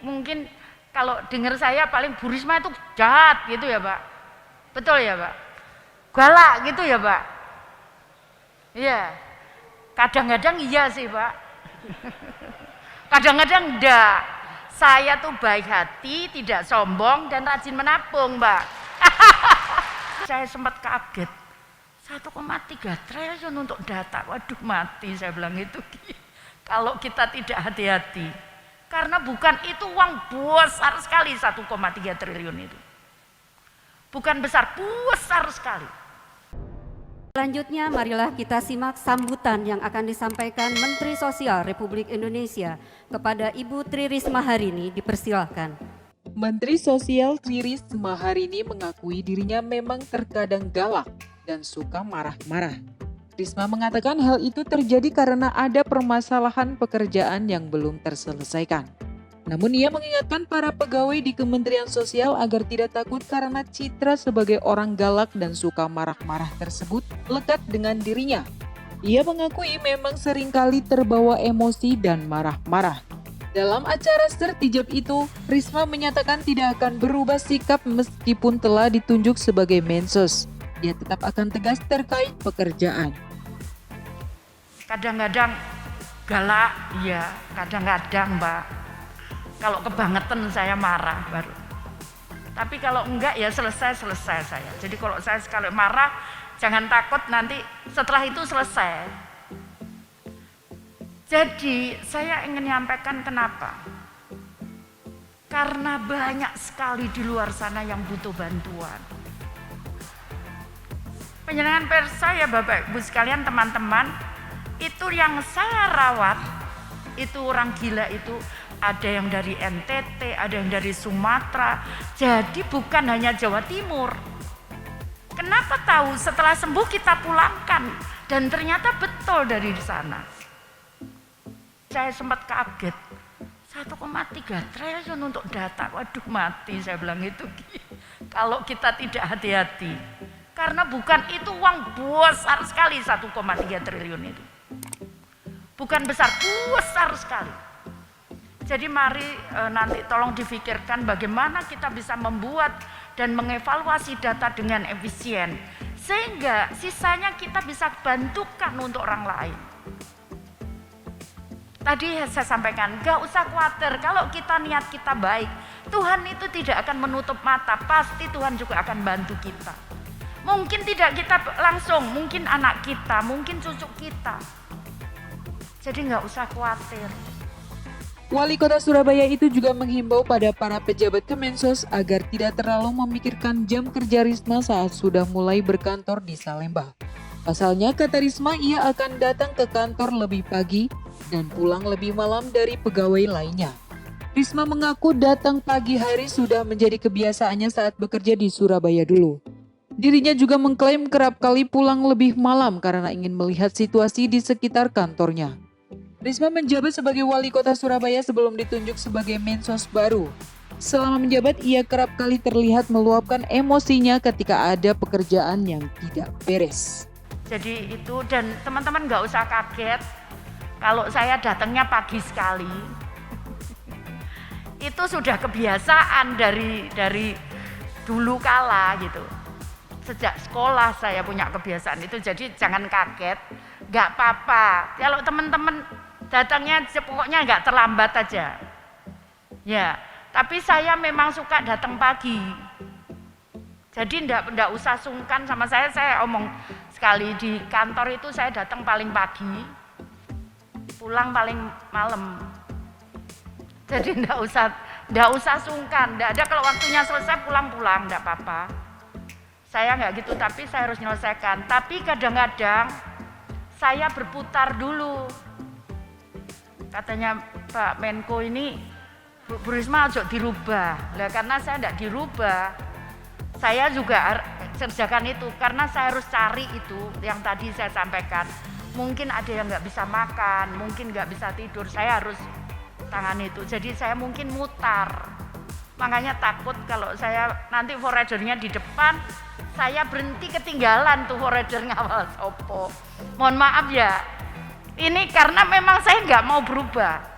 mungkin kalau dengar saya paling Bu Risma itu jahat gitu ya Pak. Betul ya Pak? Galak gitu ya Pak? Iya. Kadang-kadang iya sih Pak. Kadang-kadang enggak. Saya tuh baik hati, tidak sombong dan rajin menabung Mbak. Saya sempat kaget. 1,3 triliun untuk data. Waduh mati saya bilang itu. Kalau kita tidak hati-hati. Karena bukan itu uang besar sekali 1,3 triliun itu. Bukan besar, besar sekali. Selanjutnya marilah kita simak sambutan yang akan disampaikan Menteri Sosial Republik Indonesia kepada Ibu Tri Risma hari ini, dipersilahkan. Menteri Sosial Tri Risma hari ini mengakui dirinya memang terkadang galak dan suka marah-marah. Risma mengatakan hal itu terjadi karena ada permasalahan pekerjaan yang belum terselesaikan. Namun ia mengingatkan para pegawai di Kementerian Sosial agar tidak takut karena citra sebagai orang galak dan suka marah-marah tersebut lekat dengan dirinya. Ia mengakui memang seringkali terbawa emosi dan marah-marah. Dalam acara sertijab itu, Risma menyatakan tidak akan berubah sikap meskipun telah ditunjuk sebagai Mensos. Dia tetap akan tegas terkait pekerjaan. Kadang-kadang galak, iya, kadang-kadang Mbak. Kalau kebangetan saya marah baru. Tapi kalau enggak ya selesai saya. Jadi kalau saya sekali marah, jangan takut nanti setelah itu selesai. Jadi saya ingin menyampaikan kenapa. Karena banyak sekali di luar sana yang butuh bantuan. Penjenengan pers saya Bapak Ibu sekalian teman-teman, itu yang saya rawat, itu orang gila itu ada yang dari NTT, ada yang dari Sumatera, jadi bukan hanya Jawa Timur. Kenapa tahu? Setelah sembuh kita pulangkan dan ternyata betul dari sana. Saya sempat kaget, 1,3 triliun untuk data, waduh mati saya bilang itu. Kalau kita tidak hati-hati, karena bukan itu uang besar sekali 1,3 triliun itu. Bukan besar, besar sekali. Jadi mari nanti tolong difikirkan bagaimana kita bisa membuat dan mengevaluasi data dengan efisien. Sehingga sisanya kita bisa bantukan untuk orang lain. Tadi saya sampaikan, gak usah khawatir kalau kita niat kita baik. Tuhan itu tidak akan menutup mata, pasti Tuhan juga akan bantu kita. Mungkin tidak kita langsung, mungkin anak kita, mungkin cucu kita. Jadi gak usah khawatir. Wali Kota Surabaya itu juga menghimbau pada para pejabat Kemensos agar tidak terlalu memikirkan jam kerja Risma saat sudah mulai berkantor di Salemba. Pasalnya, kata Risma, ia akan datang ke kantor lebih pagi dan pulang lebih malam dari pegawai lainnya. Risma mengaku datang pagi hari sudah menjadi kebiasaannya saat bekerja di Surabaya dulu. Dirinya juga mengklaim kerap kali pulang lebih malam karena ingin melihat situasi di sekitar kantornya. Risma menjabat sebagai wali kota Surabaya sebelum ditunjuk sebagai Mensos baru. Selama menjabat, ia kerap kali terlihat meluapkan emosinya ketika ada pekerjaan yang tidak beres. Jadi itu, dan teman-teman gak usah kaget kalau saya datangnya pagi sekali. Itu sudah kebiasaan dari dulu kala gitu. Sejak sekolah saya punya kebiasaan itu, jadi jangan kaget, gak apa-apa. Kalau teman-teman datangnya pokoknya nggak terlambat aja. Ya, tapi saya memang suka datang pagi. Jadi nggak usah sungkan sama saya omong sekali di kantor itu saya datang paling pagi, pulang paling malam. Jadi nggak usah sungkan, nggak ada kalau waktunya selesai pulang, nggak apa-apa. Saya nggak gitu, tapi saya harus menyelesaikan. Tapi kadang-kadang saya berputar dulu. Katanya Pak Menko ini, Bu Risma ojo dirubah. Lah karena saya tidak dirubah, saya juga kerjakan itu karena saya harus cari itu yang tadi saya sampaikan. Mungkin ada yang nggak bisa makan, mungkin nggak bisa tidur, saya harus tangani itu. Jadi saya mungkin mutar. Makanya takut kalau saya nanti forradernya di depan, saya berhenti ketinggalan tuh forrader ngawal sopo. Mohon maaf ya. Ini karena memang saya nggak mau berubah.